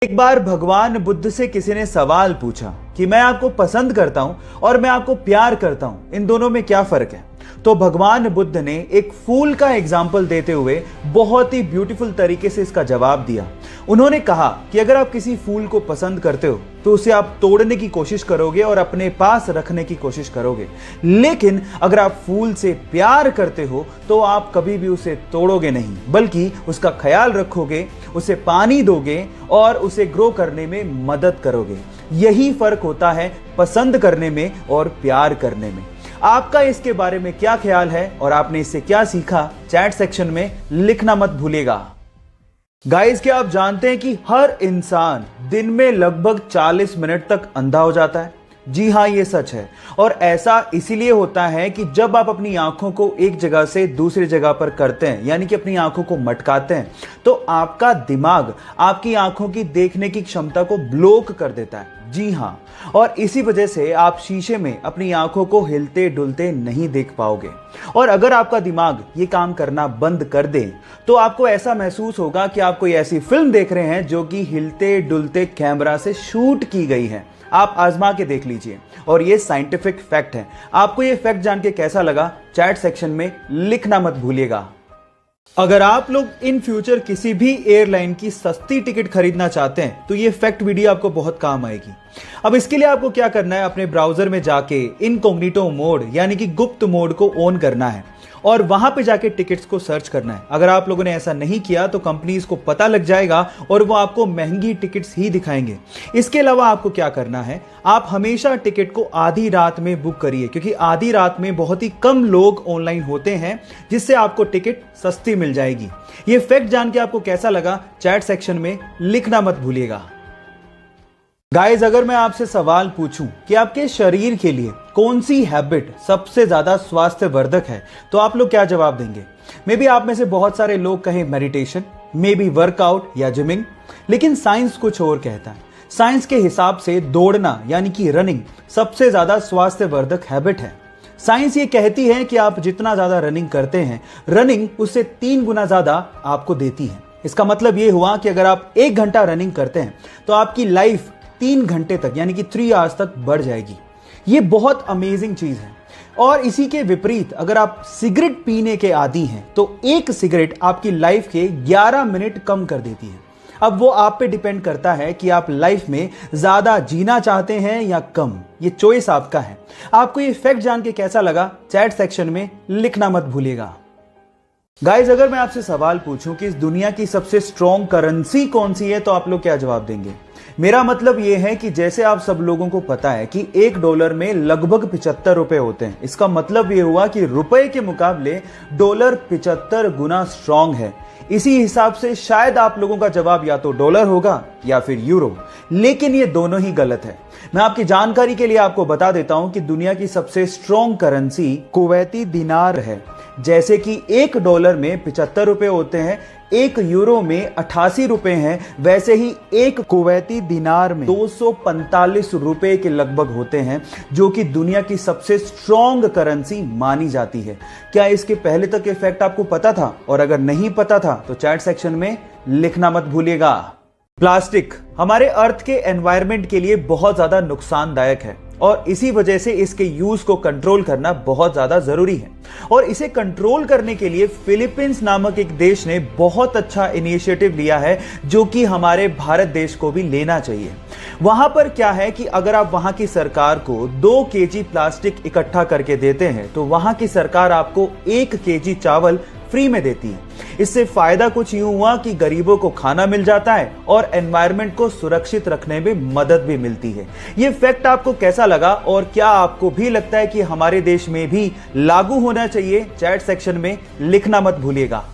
एक बार भगवान बुद्ध से किसी ने सवाल पूछा कि मैं आपको पसंद करता हूं और मैं आपको प्यार करता हूं, इन दोनों में क्या फर्क है। तो भगवान बुद्ध ने एक फूल का एग्जाम्पल देते हुए बहुत ही ब्यूटीफुल तरीके से इसका जवाब दिया। उन्होंने कहा कि अगर आप किसी फूल को पसंद करते हो तो उसे आप तोड़ने की कोशिश करोगे और अपने पास रखने की कोशिश करोगे, लेकिन अगर आप फूल से प्यार करते हो तो आप कभी भी उसे तोड़ोगे नहीं, बल्कि उसका ख्याल रखोगे, उसे पानी दोगे और उसे ग्रो करने में मदद करोगे। यही फर्क होता है पसंद करने में और प्यार करने में। आपका इसके बारे में क्या ख्याल है और आपने इससे क्या सीखा, चैट सेक्शन में लिखना मत भूलिएगा। गाइस, क्या आप जानते हैं कि हर इंसान दिन में लगभग 40 मिनट तक अंधा हो जाता है? जी हाँ, ये सच है। और ऐसा इसीलिए होता है कि जब आप अपनी आंखों को एक जगह से दूसरी जगह पर करते हैं, यानी कि अपनी आंखों को मटकाते हैं, तो आपका दिमाग आपकी आंखों की देखने की क्षमता को ब्लॉक कर देता है। जी हाँ, और इसी वजह से आप शीशे में अपनी आंखों को हिलते डुलते नहीं देख पाओगे। और अगर आपका दिमाग ये काम करना बंद कर दे तो आपको ऐसा महसूस होगा कि आप कोई ऐसी फिल्म देख रहे हैं जो कि हिलते डुलते कैमरा से शूट की गई है। आप आजमा के देख लीजिए, और ये साइंटिफिक फैक्ट है। आपको ये फैक्ट जान के कैसा लगा, चैट सेक्शन में लिखना मत भूलिएगा। अगर आप लोग इन फ्यूचर किसी भी एयरलाइन की सस्ती टिकट खरीदना चाहते हैं तो ये फैक्ट वीडियो आपको बहुत काम आएगी। अब इसके लिए आपको क्या करना है, अपने ब्राउजर में जाके इनकॉग्निटो मोड यानी कि गुप्त मोड को ऑन करना है और वहां पे जाके टिकट्स को सर्च करना है। अगर आप लोगों ने ऐसा नहीं किया तो कंपनीज को पता लग जाएगा और वो आपको महंगी टिकट्स ही दिखाएंगे। इसके अलावा आपको क्या करना है, आप हमेशा टिकट को आधी रात में बुक करिए, क्योंकि आधी रात में बहुत ही कम लोग ऑनलाइन होते हैं, जिससे आपको टिकट सस्ती मिल जाएगी। ये फैक्ट जान के आपको कैसा लगा, चैट सेक्शन में लिखना मत भूलिएगा। गाइज, अगर मैं आपसे सवाल पूछूं कि आपके शरीर के लिए कौन सी हैबिट सबसे ज्यादा स्वास्थ्यवर्धक है, तो आप लोग क्या जवाब देंगे? मे बी आप में से बहुत सारे लोग कहें मेडिटेशन, मे बी वर्कआउट या जिमिंग, लेकिन साइंस कुछ और कहता है। साइंस के हिसाब से दौड़ना यानी कि रनिंग सबसे ज्यादा स्वास्थ्यवर्धक हैबिट है। साइंस ये कहती है कि आप जितना ज्यादा रनिंग करते हैं, रनिंग उससे 3 गुना ज्यादा आपको देती है। इसका मतलब ये हुआ कि अगर आप 1 घंटा रनिंग करते हैं तो आपकी लाइफ 3 घंटे तक यानी कि 3 आवर्स तक बढ़ जाएगी। ये बहुत अमेजिंग चीज है। और इसी के विपरीत अगर आप सिगरेट पीने के आदी हैं तो एक सिगरेट आपकी लाइफ के 11 मिनट कम कर देती है। अब वो आप पे डिपेंड करता है कि आप लाइफ में ज्यादा जीना चाहते हैं या कम, ये चॉइस आपका है। आपको ये फैक्ट जान के कैसा लगा, चैट सेक्शन में लिखना मत भूलिएगा। गाइज, अगर मैं आपसे सवाल पूछूं कि इस दुनिया की सबसे स्ट्रॉन्ग करेंसी कौन सी है, तो आप लोग क्या जवाब देंगे? मेरा मतलब यह है कि जैसे आप सब लोगों को पता है कि $1 में लगभग 75 रुपए होते हैं। इसका मतलब यह हुआ कि रुपए के मुकाबले डॉलर 75 गुना स्ट्रॉन्ग है। इसी हिसाब से शायद आप लोगों का जवाब या तो डॉलर होगा या फिर यूरो, लेकिन ये दोनों ही गलत है। मैं आपकी जानकारी के लिए आपको बता देता हूं कि दुनिया की सबसे स्ट्रॉन्ग करेंसी कुवैती दिनार है। जैसे कि $1 में 75 रुपए होते हैं, 1 यूरो में 88 रुपए हैं, वैसे ही 1 कुवैती दिनार में 245 रुपए के लगभग होते हैं, जो कि दुनिया की सबसे स्ट्रॉन्ग करेंसी मानी जाती है। क्या इसके पहले तक ये फैक्ट आपको पता था? और अगर नहीं पता था तो चैट सेक्शन में लिखना मत भूलिएगा। प्लास्टिक हमारे अर्थ के एनवायरनमेंट के लिए बहुत ज्यादा नुकसानदायक है और इसी वजह से इसके यूज को कंट्रोल करना बहुत ज्यादा जरूरी है। और इसे कंट्रोल करने के लिए फिलीपींस नामक एक देश ने बहुत अच्छा इनिशिएटिव लिया है, जो कि हमारे भारत देश को भी लेना चाहिए। वहां पर क्या है कि अगर आप वहां की सरकार को 2 केजी प्लास्टिक इकट्ठा करके देते हैं तो वहां की सरकार आपको 1 केजी चावल फ्री में देती है। इससे फायदा कुछ यूं हुआ कि गरीबों को खाना मिल जाता है और एनवायरनमेंट को सुरक्षित रखने में मदद भी मिलती है। ये फैक्ट आपको कैसा लगा और क्या आपको भी लगता है कि हमारे देश में भी लागू होना चाहिए? चैट सेक्शन में लिखना मत भूलिएगा।